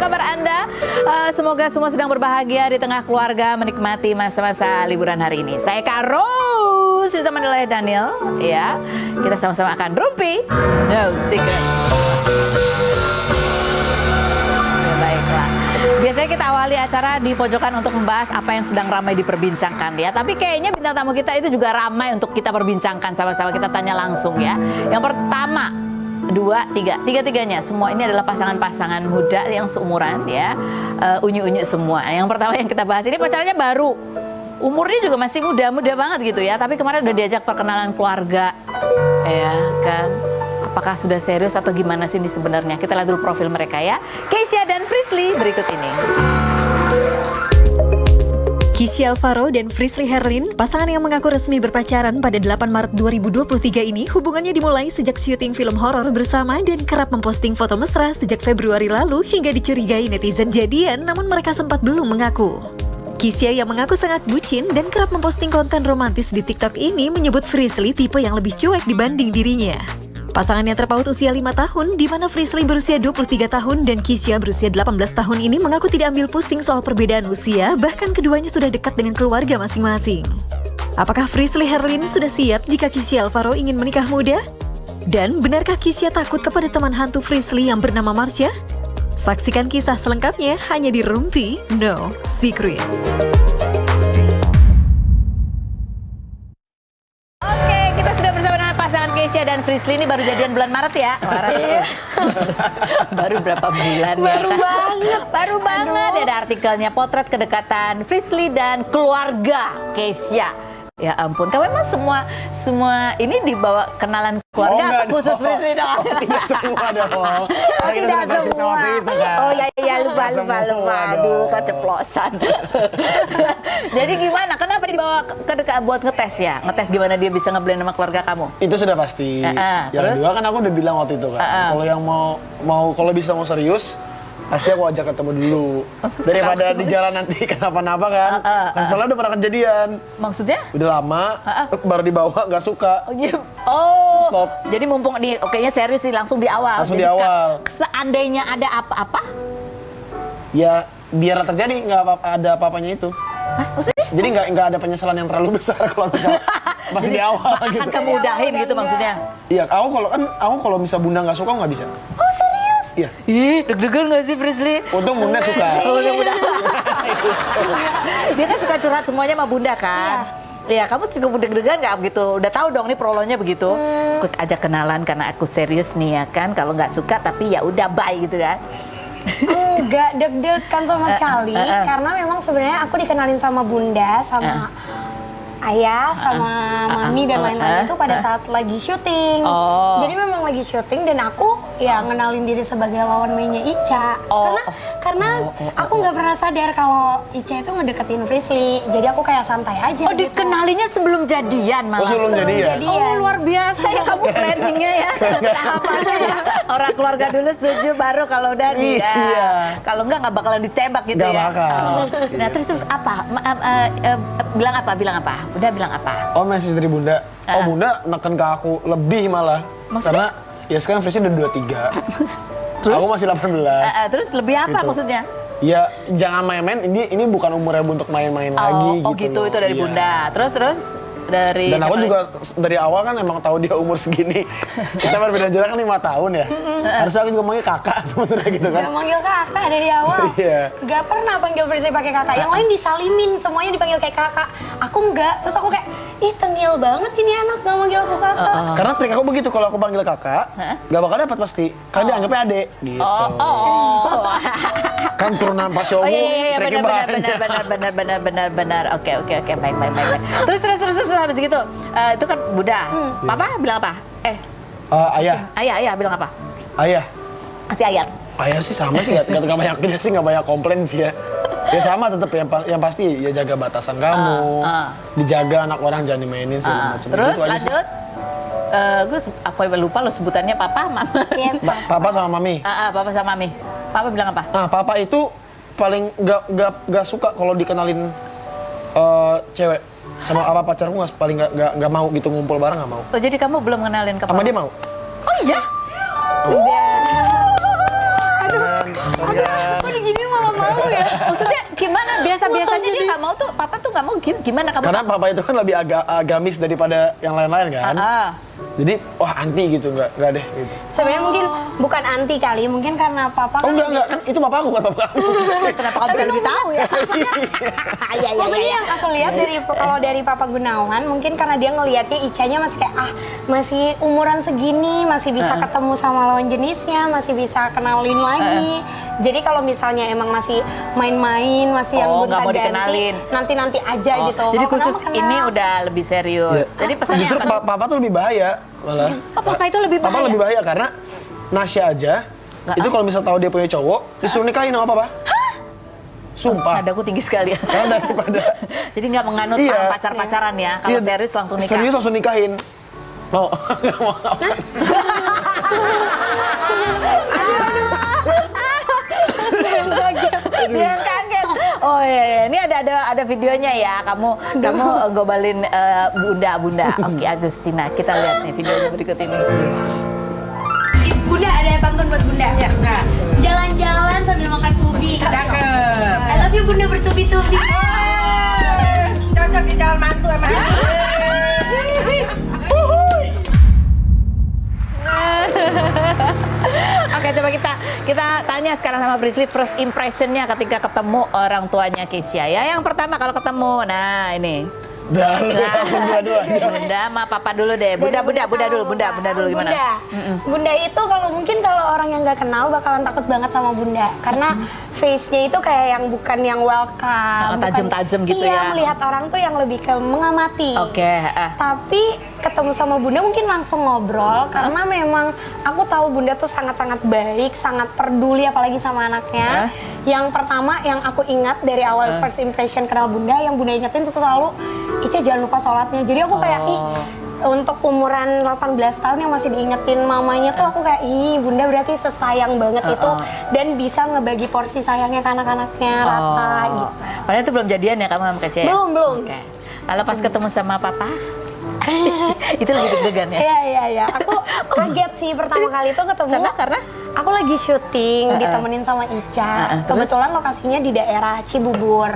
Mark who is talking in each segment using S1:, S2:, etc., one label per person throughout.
S1: kabar Anda? Semoga semua sedang berbahagia di tengah keluarga menikmati masa-masa liburan hari ini. Saya Kak Rose, ditemani oleh Daniel. Ya, kita sama-sama akan rumpi No Secret. Baiklah. Biasanya kita awali acara di pojokan untuk membahas apa yang sedang ramai diperbincangkan ya. Tapi kayaknya bintang tamu kita itu juga ramai untuk kita perbincangkan sama-sama. Kita tanya langsung ya. Yang pertama, tiga-tiganya semua ini adalah pasangan-pasangan muda yang seumuran ya, unyu-unyu semua. Yang pertama yang kita bahas ini pacarnya baru, umurnya juga masih muda banget gitu ya, tapi kemarin udah diajak perkenalan keluarga ya kan. Apakah sudah serius atau gimana sih ini sebenarnya? Kita lihat dulu profil mereka ya. Keisha dan Frisly berikut ini.
S2: Kisha Alvaro dan Frisly Herlin, pasangan yang mengaku resmi berpacaran pada 8 Maret 2023 ini, hubungannya dimulai sejak syuting film horor bersama dan kerap memposting foto mesra sejak Februari lalu hingga dicurigai netizen jadian, namun mereka sempat belum mengaku. Kisha yang mengaku sangat bucin dan kerap memposting konten romantis di TikTok ini menyebut Frisly tipe yang lebih cuek dibanding dirinya. Pasangan yang terpaut usia 5 tahun, di mana Frisly berusia 23 tahun dan Kisha berusia 18 tahun ini mengaku tidak ambil pusing soal perbedaan usia, bahkan keduanya sudah dekat dengan keluarga masing-masing. Apakah Frisly Herlin sudah siap jika Kisha Alvaro ingin menikah muda? Dan benarkah Kisha takut kepada teman hantu Frisly yang bernama Marsha? Saksikan kisah selengkapnya hanya di Rumpi No Secret.
S1: Keisha dan Frisly ini baru jadian bulan Maret ya. Baru berapa bulan ya kan? Baru banget ya, ada artikelnya potret kedekatan Frisly dan keluarga Keisha. Ya ampun, kamu emang semua ini dibawa kenalan keluarga atau khusus Frisly dong?
S3: Tidak semua dong.
S1: Tidak semua.
S3: Kan?
S1: Oh ya lupa. Aduh, keceplosan. Jadi gimana? Kenapa dibawa ke dekat buat ngetes ya? Ngetes gimana dia bisa ngeblend sama keluarga kamu?
S3: Itu sudah pasti. Yang kedua kan aku udah bilang waktu itu kan. Kalau yang kalau bisa mau serius, pasti aku ajak ketemu dulu. Daripada di jalan nanti kenapa-napa kan. Soalnya udah pernah kejadian.
S1: Maksudnya?
S3: Udah lama, baru dibawa nggak suka.
S1: Oh,
S3: stop.
S1: Jadi mumpung nih, kayaknya serius sih langsung di awal.
S3: Langsung
S1: jadi
S3: di awal.
S1: Seandainya ada apa-apa?
S3: Ya biar terjadi nggak ada apa-apanya itu.
S1: Hah, maksudnya?
S3: Jadi nggak ada penyesalan yang terlalu besar kalau misalnya masih di awal gitu.
S1: Akan kemudahin gitu maksudnya?
S3: Iya, aku kalau misal bunda nggak suka nggak bisa.
S1: Oh serius?
S3: Iya.
S1: Ih, deg-degan nggak sih Frisly?
S3: Untung bunda suka.
S1: Oh, bunda. Dia kan suka curhat semuanya sama bunda kan? Iya, kamu cukup deg-degan nggak begitu? Udah tahu dong nih prolonya begitu. Aku ajak kenalan karena aku serius nih ya kan. Kalau nggak suka tapi ya udah bye gitu kan?
S4: Enggak deg-degan sama sekali karena memang sebenarnya aku dikenalin sama bunda, sama ayah, sama mami dan lain-lain itu pada saat lagi syuting. Jadi memang lagi syuting dan aku ya ngenalin diri sebagai lawan mainnya Ica. Karena aku nggak pernah sadar kalau Ica itu ngedeketin Frisly. Jadi aku kayak santai aja.
S1: Oh, gitu. Dikenalinya sebelum jadian malah.
S3: Oh, sebelum jadian.
S1: Oh, luar biasa ya kamu planningnya ya. Tahapannya ya. Orang keluarga dulu setuju baru kalau udah nih. Kalau nggak bakalan ditembak gitu
S3: Nggak
S1: ya.
S3: bakal.
S1: Nah, terus apa? Bilang apa? Udah bilang apa?
S3: Oh, message dari bunda. Oh, bunda neken ke aku lebih malah.
S1: Maksudnya?
S3: Karena ya sekarang Frisly udah 23.
S1: Terus?
S3: Aku masih 18.
S1: Terus lebih apa
S3: gitu.
S1: maksudnya?
S3: Ya jangan main-main, ini bukan umurnya untuk main-main lagi gitu.
S1: Oh gitu,
S3: loh.
S1: itu dari bunda. Terus dari
S3: dan aku juga dari awal kan emang tahu dia umur segini. Kita berbeda jarak kan 5 tahun ya. Harusnya aku juga manggil kakak sebenarnya gitu kan.
S4: Gak manggil kakak dari awal. Gak pernah panggil Frisly pakai kakak. Yang lain disalimin, semuanya dipanggil kayak kakak. Aku enggak. Terus aku kayak, ih tengil banget ini anak gak manggil aku kakak.
S3: Karena trik aku begitu, kalau aku panggil kakak, gak bakal dapat pasti. Karena dia anggapnya adek gitu. Kan turunan Pak Syomu, triknya
S1: benar. Oke, baik. Terus habis gitu, itu kan Bunda. Papa bilang apa? Ayah bilang apa?
S3: Ayah.
S1: Kasih ayat.
S3: Ayah sih sama sih, gak banyak, dia sih gak banyak komplain sih ya. Ya sama tetap yang pasti ya jaga batasan kamu, dijaga anak orang jangan dimainin segala macam.
S1: Terus lanjut, gue lupa lo sebutannya papa, mama.
S3: Papa sama mami.
S1: Papa sama mami. Papa bilang apa?
S3: Nah, papa itu paling gak suka kalau dikenalin cewek sama apa pacarku, paling gak mau gitu ngumpul bareng, gak mau.
S1: Oh jadi kamu belum kenalin ke papa?
S3: Sama dia mau.
S1: Oh iya?
S4: Aduh, kok ya.
S1: Maksudnya gimana? Biasanya dia nggak mau tuh, papa tuh nggak mau. Gimana kamu?
S3: Karena papa itu kan lebih agamis daripada yang lain-lain kan. Jadi, wah anti gitu, nggak deh gitu.
S4: Sebenarnya mungkin bukan anti kali, mungkin karena papa
S3: Oh
S4: kan
S3: enggak, kan itu papa aku, bukan papa kamu.
S1: Kenapa kamu bisa lebih tahu ya? Iya,
S4: Pokoknya yang aku lihat kalau dari Papa Gunawan, mungkin karena dia ngelihatnya Icanya masih kayak masih umuran segini, masih bisa ketemu sama lawan jenisnya, masih bisa kenalin lagi. Jadi kalau misalnya emang masih main-main, masih yang
S1: nggak mau
S4: gonta-ganti,
S1: dikenalin.
S4: nanti aja gitu.
S1: Jadi
S4: Kalau
S1: khusus
S4: kenal,
S1: ini
S4: kenal.
S1: udah lebih serius. Jadi pesannya
S3: Justru papa tuh lebih bahaya malah.
S1: Oh, papa itu lebih
S3: Papa
S1: bahaya?
S3: lebih bahaya karena Nasya aja, itu kalau misal tahu dia punya cowok, disuruh nikahin sama papa. Sumpah.
S1: Nadaku tinggi sekali ya.
S3: Karena daripada
S1: Jadi nggak menganut pacar-pacaran ya. Kalau
S3: Iya,
S1: serius langsung nikah.
S3: Serius langsung nikahin. Mau? Nggak mau.
S1: Dia yang kaget. Oh iya, ini ada videonya ya. Kamu gobalin bunda. Oke, Agustina. Kita lihat nih videonya berikut ini.
S4: Bunda, ada pantun buat Bunda. Ya. Nah, jalan-jalan sambil makan ubi.
S5: Cakep.
S4: I love you Bunda bertubi-tubi.
S5: Cocok di calon mantu emang.
S1: Oke, coba kita tanya sekarang sama Prisly first impressionnya ketika ketemu orang tuanya Keisha ya. Yang pertama kalau ketemu, nah ini.
S3: Dah, langsung dua-duanya.
S1: Bunda sama papa dulu deh. Bunda dulu gimana?
S4: Bunda itu kalau orang yang nggak kenal bakalan takut banget sama Bunda karena face-nya itu kayak yang bukan yang welcome,
S1: tajam-tajam gitu
S4: iya,
S1: ya.
S4: Melihat orang tuh yang lebih ke mengamati.
S1: Oke,
S4: Tapi ketemu sama Bunda mungkin langsung ngobrol karena memang aku tahu Bunda tuh sangat-sangat baik, sangat peduli apalagi sama anaknya. Yang pertama yang aku ingat dari awal first impression kenal Bunda, yang Bunda ingetin tuh selalu, Ica jangan lupa sholatnya. Jadi aku kayak untuk umuran 18 tahun yang masih diingetin mamanya tuh aku kayak Bunda berarti sesayang banget itu dan bisa ngebagi porsi sayangnya ke anak-anaknya rata gitu.
S1: Padahal itu belum jadian ya kamu sama Keisha ya?
S4: Belum.
S1: Oke. Lalu pas ketemu sama papa? Itu lebih deg-degan ya?
S4: Iya. Aku kaget sih pertama kali itu ketemu.
S1: Karena?
S4: Aku lagi syuting, ditemenin sama Ica. Kebetulan lokasinya di daerah Cibubur.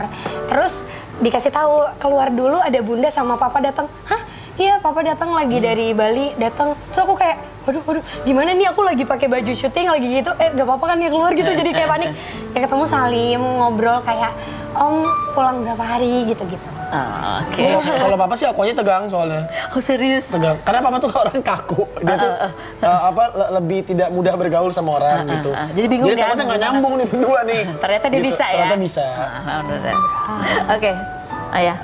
S4: Terus dikasih tahu keluar dulu ada Bunda sama Papa datang. Hah? Iya, Papa datang lagi dari Bali, datang. Terus aku kayak, waduh, gimana nih aku lagi pakai baju syuting lagi gitu. Gak apa-apa kan ya keluar gitu, jadi kayak panik. Ya ketemu salim, ngobrol kayak, Om pulang berapa hari gitu-gitu.
S1: Oke.
S3: Kalau papa sih aku aja tegang soalnya.
S1: Oh serius?
S3: Tegang. Karena papa tuh orang kaku. Dia tuh lebih tidak mudah bergaul sama orang gitu.
S1: Jadi bingung kan?
S3: takutnya nggak nyambung nih berdua nih.
S1: Ternyata dia bisa ya?
S3: Ternyata bisa.
S1: Alhamdulillah. Oke, Ayah.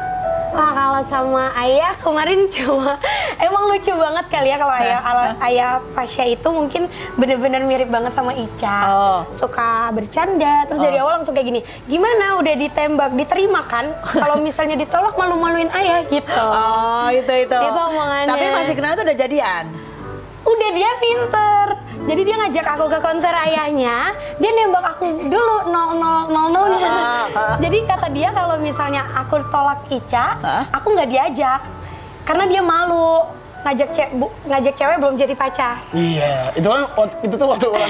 S4: Wah, kalau sama Ayah kemarin cuma emang lucu banget kali ya kalau Ayah Pasha itu mungkin bener-bener mirip banget sama Ica. Suka bercanda, terus dari awal langsung kayak gini. Gimana udah ditembak, diterima kan? Kalau misalnya ditolak malu-maluin Ayah gitu.
S1: Oh, itu.
S4: Itu omongannya.
S1: Tapi pas dikenal itu udah jadian?
S4: Udah, dia pinter. Jadi dia ngajak aku ke konser ayahnya, dia nembak aku dulu 0000-nya. Jadi kata dia kalau misalnya aku tolak Ica, aku nggak diajak. Karena dia malu ngajak cewek belum jadi pacar.
S3: Iya, itu tuh waktu ulang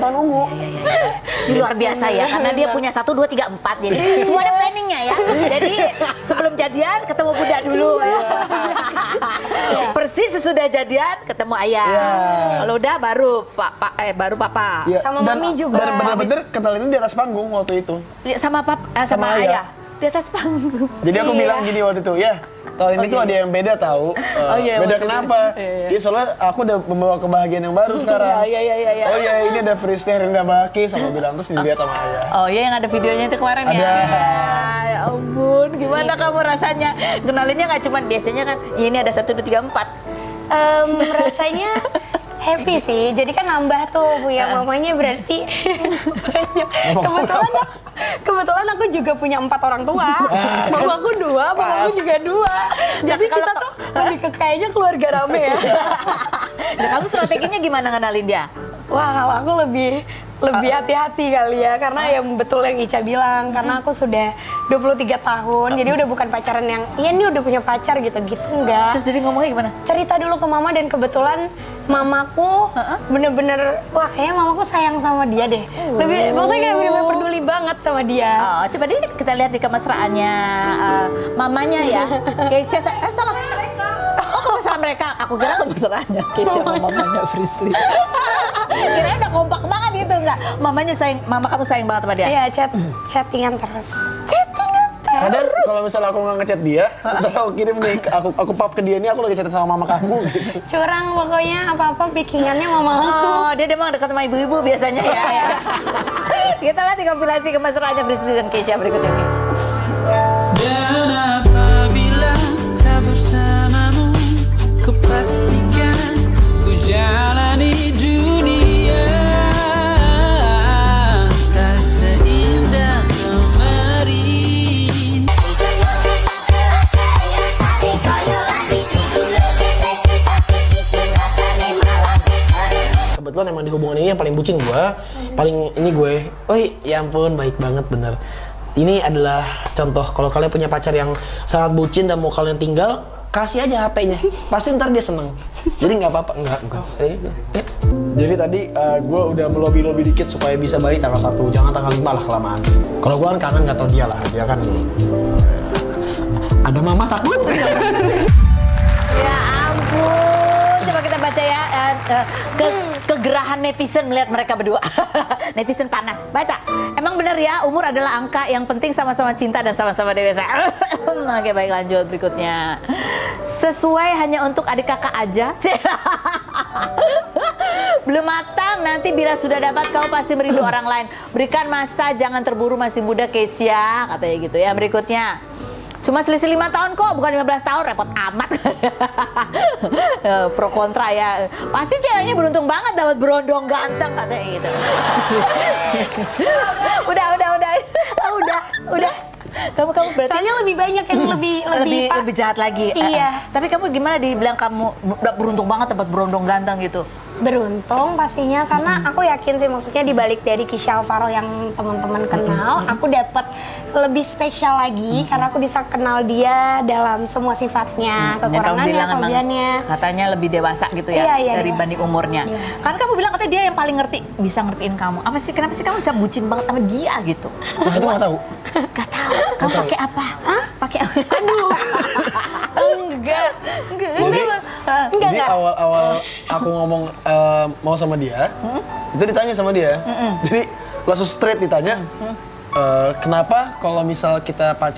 S3: tahun Ungu.
S1: Iya. Ini luar biasa ya, karena dia punya 1, 2, 3, 4. Jadi semua ada planningnya ya. Jadi sebelum jadian ketemu Bunda dulu ya. Persis sesudah jadian ketemu Ayah. Kalau udah baru Papa.
S3: Iya.
S4: Sama Mami juga.
S3: Dan bener-bener kenalinnya di atas panggung waktu itu.
S1: Sama Ayah. Di atas panggung.
S3: Jadi aku bilang gini waktu itu, ya tahun ini tuh ada yang beda tahu. Beda kenapa? Dia soalnya aku udah membawa kebahagiaan yang baru sekarang.
S1: Iya.
S3: Oh iya, ini ada Prisly Herlinda Baki sama bilang terus dilihat sama Ayah.
S1: Oh iya, yang ada videonya itu kemarin ya?
S3: Ada.
S1: Ya ampun, gimana kamu rasanya? Kenalinnya nggak cuma biasanya kan, ya ini ada 1, 2, 3, 4.
S4: Rasanya happy sih, jadi kan nambah tuh punya mamanya berarti banyak. Kebetulan aku juga punya 4 orang tua. Mamaku 2, papaku juga 2. Jadi kita tuh lebih ke kayaknya keluarga rame ya.
S1: Nah, kamu strateginya gimana ngenalin dia?
S4: Wah, kalau aku lebih hati-hati kali ya, karena yang betul yang Ica bilang, karena aku sudah 23 tahun, jadi udah bukan pacaran yang, iya nih udah punya pacar gitu-gitu, enggak.
S1: Terus jadi ngomongnya gimana?
S4: Cerita dulu ke mama dan kebetulan mamaku bener-bener, wah kayaknya mamaku sayang sama dia deh. Maksudnya kayak bener-bener peduli banget sama dia.
S1: Oh, coba deh kita lihat di kemesraannya mamanya ya. Keisha, salah. Oh, kemesraan mereka. Aku kira kemesraannya Keisha sama mamanya Frisly. Kirain udah kompak banget gitu enggak? Mamanya sayang, mama kamu sayang banget sama dia.
S4: Iya, chattingan terus.
S3: Kadang kalau misalnya aku nggak ngechat dia, ntar aku kirim nih, aku pap ke dia nih, aku lagi chat sama mama kamu gitu.
S4: Curang pokoknya apa-apa bikkingannya mama aku.
S1: Oh, dia memang dekat sama ibu-ibu biasanya ya. Kita lihat di kompilasi kemesraannya Frisly dan Keisha berikut ini.
S6: Dan apabila tak bersamamu, ku pastikan ku jalani dunia tak seindah kemarin.
S3: Kebetulan emang di hubungan ini yang paling bucin gue, paling ini gue, ya ampun baik banget bener. Ini adalah contoh kalau kalian punya pacar yang sangat bucin dan mau kalian tinggal, kasih aja HP-nya, pasti ntar dia seneng. Jadi nggak apa-apa, enggak. Jadi tadi gue udah melobi-lobi dikit supaya bisa balik tanggal 1, jangan tanggal 5 lah kelamaan. Kalau gue kan kangen nggak tau dia lah, dia kan ada mama takut.
S1: Ya ampun, coba kita baca ya kegerahan netizen melihat mereka berdua. Netizen panas. Baca. Emang benar ya, umur adalah angka, yang penting sama-sama cinta dan sama-sama dewasa. Oke, baik lanjut berikutnya. Sesuai hanya untuk adik kakak aja. Belum matang, nanti bila sudah dapat kau pasti merindu orang lain. Berikan masa, jangan terburu, masih muda Keisha, katanya gitu ya. Berikutnya. Cuma selisih 5 tahun kok, bukan 15 tahun, repot amat. Pro kontra ya. Pasti ceweknya beruntung banget dapat berondong ganteng, katanya gitu. Udah. Kamu berarti
S4: Soalnya lebih banyak yang
S1: lebih jahat lagi.
S4: Iya.
S1: Tapi kamu gimana dibilang kamu udah beruntung banget dapat berondong ganteng gitu?
S4: Beruntung pastinya, karena aku yakin sih, maksudnya dibalik dari Keisha Alvaro yang teman-teman kenal, aku dapat lebih spesial lagi karena aku bisa kenal dia dalam semua sifatnya, kekurangannya, kelebihannya.
S1: Katanya lebih dewasa gitu ya,
S4: Iya,
S1: dari
S4: dewasa.
S1: banding umurnya.
S4: Dewasa.
S1: Kan kamu bilang katanya dia yang paling bisa ngertiin kamu. Apa sih, kenapa sih kamu bisa bucin banget sama dia gitu?
S3: Nah, itu nggak tahu.
S1: Gak tahu. Kamu pakai apa? Pakai apa?
S4: Enggak.
S3: Jadi awal-awal aku ngomong mau sama dia, itu ditanya sama dia. Jadi langsung straight ditanya, kenapa kalau misal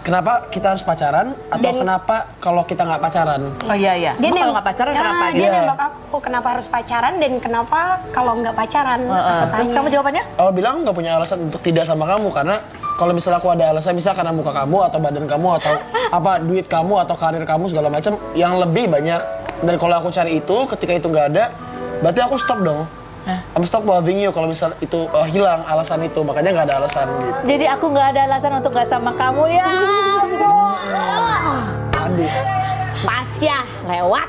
S3: kenapa kita harus pacaran atau kenapa kalau kita nggak pacaran?
S1: Oh iya.
S4: Dia
S1: Kalau nggak pacaran kenapa?
S4: Dia
S3: Iya.
S4: nembak aku kenapa harus pacaran dan kenapa kalau nggak pacaran.
S1: Terus kamu jawabannya?
S3: Oh, bilang nggak punya alasan untuk tidak sama kamu karena kalau misalnya aku ada alasan, misal karena muka kamu atau badan kamu atau apa duit kamu atau karir kamu segala macam yang lebih banyak, dan kalau aku cari itu ketika itu nggak ada, berarti aku stop dong. I'm stop loving you kalau misal itu hilang alasan itu, makanya nggak ada alasan gitu.
S1: Jadi aku nggak ada alasan untuk nggak sama kamu ya.
S3: Sadis.
S1: Pasya lewat.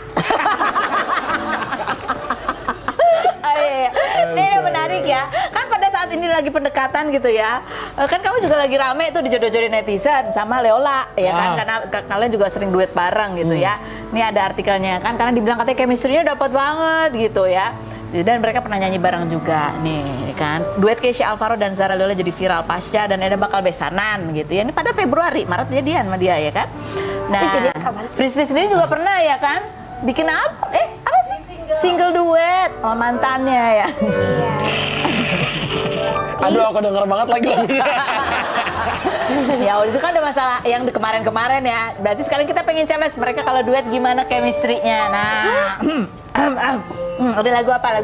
S1: Iya. Ini menarik ya. Kan pada saat ini lagi pendekatan gitu ya. Kan kamu juga lagi rame tuh dijodoh-jodohin netizen sama Leola ya kan, karena kalian juga sering duet bareng gitu ya. Ini ada artikelnya kan, karena dibilang katanya chemistry-nya dapat banget gitu ya. Dan mereka pernah nyanyi bareng juga nih kan. Duet Keisha Alvaro dan Zara Leola jadi viral pasca dan ada bakal besanan gitu ya. Ini pada Februari, Maret jadian sama dia ya kan. Nah,
S4: Jadi kapan sih?
S1: Frisly sendiri juga pernah ya kan bikin apa? Apa sih? Single duet sama mantannya ya.
S4: Iya.
S3: Aduh, aku denger banget lagi lagunya.
S1: Ya itu kan ada masalah yang di kemarin-kemarin ya. Berarti sekarang kita pengen challenge mereka kalau duet gimana chemistry-nya. Nah, udah lagu apa?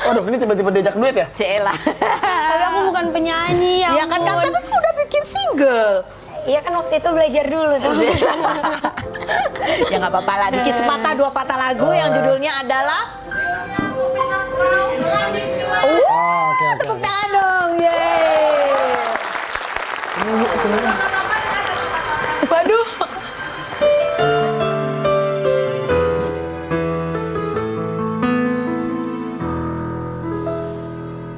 S3: Waduh, ini tiba-tiba diajak duet ya?
S1: Cela.
S4: Tapi aku bukan penyanyi ya.
S1: Ya kan, tapi kamu udah bikin single.
S4: Iya kan waktu itu belajar dulu sama.
S1: Ya nggak apa-apa lah, dikit sepatah dua patah lagu yang judulnya adalah
S3: Oke.
S1: tepuk tangan dong, yeay.
S4: Waduh.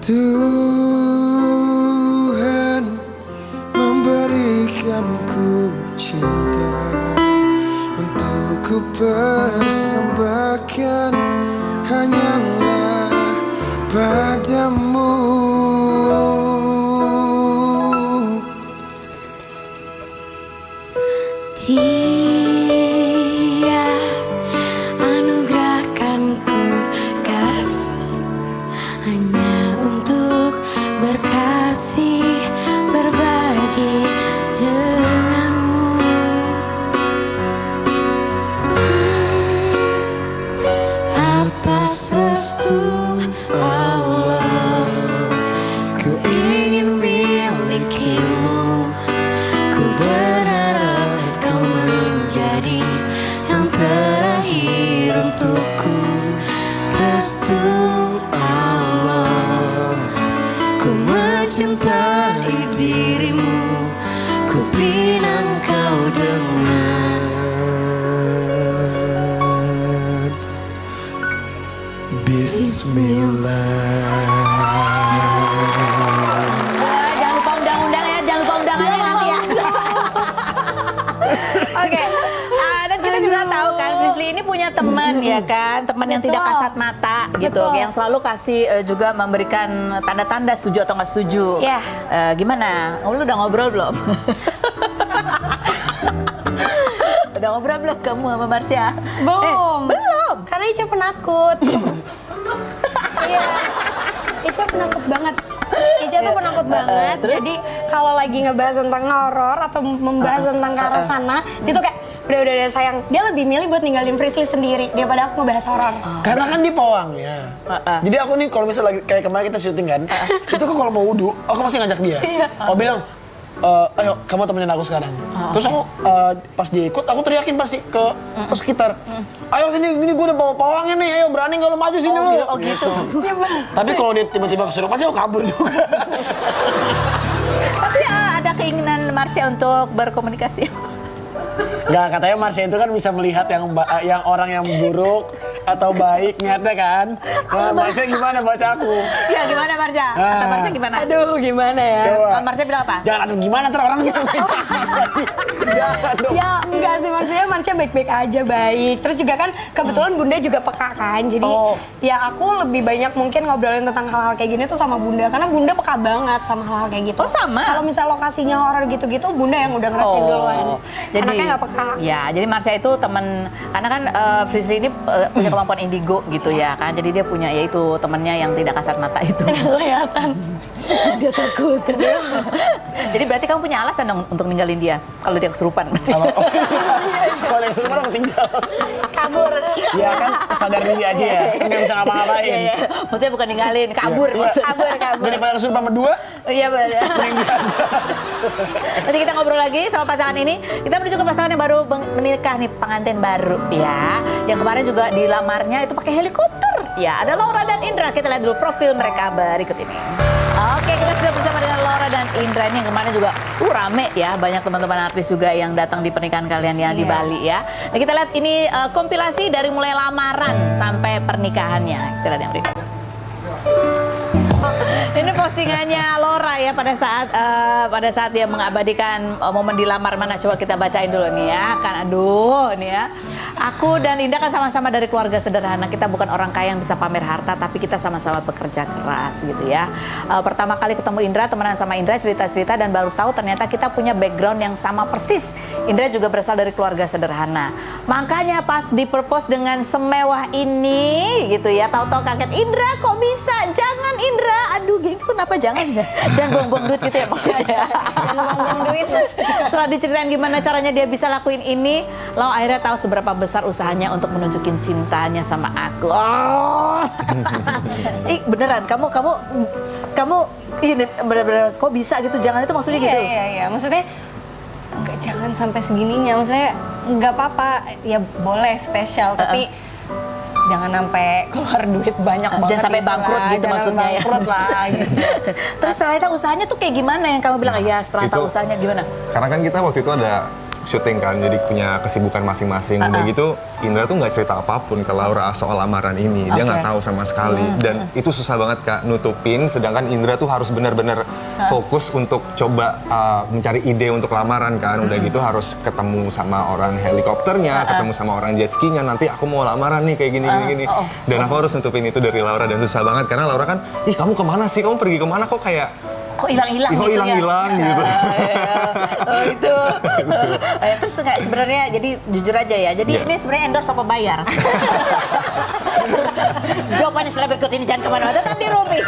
S6: Tuhan memberikanku cinta untuk ku persembahkan padamu.
S4: Dia anugerahkan ku kasih hanya untuk berkasih berbagi denganmu. Atas restu Allah ku ingin milikimu. Ku berharap kau menjadi yang terakhir untukku. Restu Allah, ku mencintai dirimu. Ku pinang kau dengan
S6: Bismillah.
S1: Jangan lupa undang-undang ya, jangan lupa undangannya nanti ya. Oke, dan kita juga tahu kan Frisly ini punya teman ya kan, teman yang tidak kasat mata gitu,
S4: Betul.
S1: yang selalu kasih juga memberikan tanda-tanda setuju atau nggak setuju.
S4: Iya.
S1: Gimana? Lu udah ngobrol belum? Udah ngobrol belum kamu sama Marsha?
S4: Belum.
S1: Belum.
S4: Karena Ica penakut. Iya. Ica penakut banget. Ica tuh penakut banget.
S1: terus?
S4: Jadi kalau lagi ngebahas tentang horor atau membahas tentang ke arah sana, dia tuh kayak udah sayang. Dia lebih milih buat ninggalin Frisly sendiri daripada aku ngebahas horor.
S3: Karena kan di pawangnya. Jadi aku nih kalau misalnya lagi kayak kemarin kita syuting kan, itu aku kalau mau wudhu, aku pasti ngajak dia. Aku bilang, ayo kamu temenin aku sekarang. Terus aku pas dia ikut, aku teriakin pasti ke sekitar. Ayo ini gue udah bawa pawangnya nih, ayo berani kalau maju sini lu.
S1: Oh gitu.
S3: Tapi kalau dia tiba-tiba kesurupan sih aku kabur juga.
S1: Tapi ada keinginan Marsha untuk berkomunikasi.
S3: Enggak, katanya Marsha itu kan bisa melihat yang orang yang buruk atau baik niatnya kan. Nah, Marsha gimana baca aku?
S1: Ya gimana Marsha? Kata Marsha gimana?
S4: Aduh, gimana ya?
S3: Coba.
S1: Marsha bilang apa?
S3: Jangan aduh gimana ntar orang bilang. Jangan dong.
S4: Ya enggak sih, maksudnya Marsha baik-baik aja, baik. Terus juga kan kebetulan Bunda juga peka kan. Jadi ya aku lebih banyak mungkin ngobrolin tentang hal-hal kayak gini tuh sama Bunda. Karena Bunda peka banget sama hal-hal kayak gitu.
S1: Oh, sama?
S4: Kalau misal lokasinya horor gitu-gitu, Bunda yang udah ngerasain duluan.
S1: Jadi
S4: Anaknya nggak peka.
S1: Ya, jadi Marsha itu teman, karena kan Frisly ini punya kemampuan indigo gitu ya kan. Jadi dia punya yaitu temannya yang tidak kasat mata itu.
S4: Kelihatan.
S1: Dia takut. Jadi berarti kamu punya alasan dong untuk ninggalin dia kalau dia kesurupan.
S3: Kalau yang kesurupan aku tinggal.
S4: Kabur.
S3: Ya kan sadar diri aja ya. Nggak bisa ngapa-ngapain.
S1: Iya. Maksudnya bukan ninggalin, kabur
S3: Iya.
S1: maksudnya.
S4: Kabur.
S3: Daripada kesurupan berdua,
S1: Iya benar. Nanti kita ngobrol lagi sama pasangan ini. Kita menuju ke pasangan yang baru menikah nih, pengantin baru ya. Yang kemarin juga dilamarnya itu pakai helikopter. Ya, ada Laura dan Indra. Kita lihat dulu profil mereka berikut ini. Oke, kita sudah bersama dengan Laura dan Indra ini yang kemarin juga rame ya. Banyak teman-teman artis juga yang datang di pernikahan kalian ya di Bali ya. Nah, kita lihat ini kompilasi dari mulai lamaran sampai pernikahannya. Kita lihat yang berikut. Ini postingannya Laura ya pada saat dia mengabadikan momen dilamar. Mana coba kita bacain dulu nih ya. Kan aduh nih ya. Aku dan Indah kan sama-sama dari keluarga sederhana. Kita bukan orang kaya yang bisa pamer harta, tapi kita sama-sama bekerja keras gitu ya. Pertama kali ketemu Indra, temenan sama Indra, cerita-cerita dan baru tahu ternyata kita punya background yang sama persis. Indra juga berasal dari keluarga sederhana. Makanya pas di-propose dengan semewah ini gitu ya, tahu-tahu kaget, Indra kok bisa? Jangan Indra, aduh gitu kenapa jangan? Jangan buang-buang duit gitu ya maksudnya.
S4: Jangan buang-buang duit.
S1: Setelah diceritain gimana caranya dia bisa lakuin ini, lo akhirnya tahu seberapa besar usahanya untuk menunjukin cintanya sama aku. Oh. Beneran, kamu ini bener-bener kok bisa gitu? Jangan itu maksudnya gitu?
S4: Iya. Maksudnya nggak, jangan sampai segininya. Maksudnya nggak apa-apa, ya boleh spesial, tapi jangan sampai keluar duit banyak banget.
S1: Jangan sampai
S4: gitu
S1: bangkrut
S4: lah.
S1: gitu
S4: Jangan
S1: maksudnya ya.
S4: bangkrut lah gitu.
S1: Terus ternyata usahanya tuh kayak gimana yang kamu bilang? Ya setelah tahu
S7: Itu-
S1: usahanya gimana?
S7: Karena kan kita waktu itu ada syuting kan, jadi punya kesibukan masing-masing. Udah gitu Indra tuh nggak cerita apapun ke Laura soal lamaran ini, dia nggak tahu sama sekali. Dan itu susah banget Kak nutupin, sedangkan Indra tuh harus benar-benar fokus untuk coba mencari ide untuk lamaran kan. Udah gitu harus ketemu sama orang helikopternya, ketemu sama orang jet ski-nya, nanti aku mau lamaran nih kayak gini. Dan aku harus nutupin itu dari Laura, dan susah banget karena Laura kan, ih kamu kemana sih, kamu pergi kemana kok kayak
S1: Kok hilang-hilang
S7: kok
S1: gitu
S7: hilang-hilang
S1: ya?
S7: gitu.
S1: Oh, itu. Terus nggak sebenarnya, jadi jujur aja ya. Jadi ini sebenarnya endorse apa bayar? Jawabannya setelah berikut ini, jangan kemana-mana, tetap di Rumi.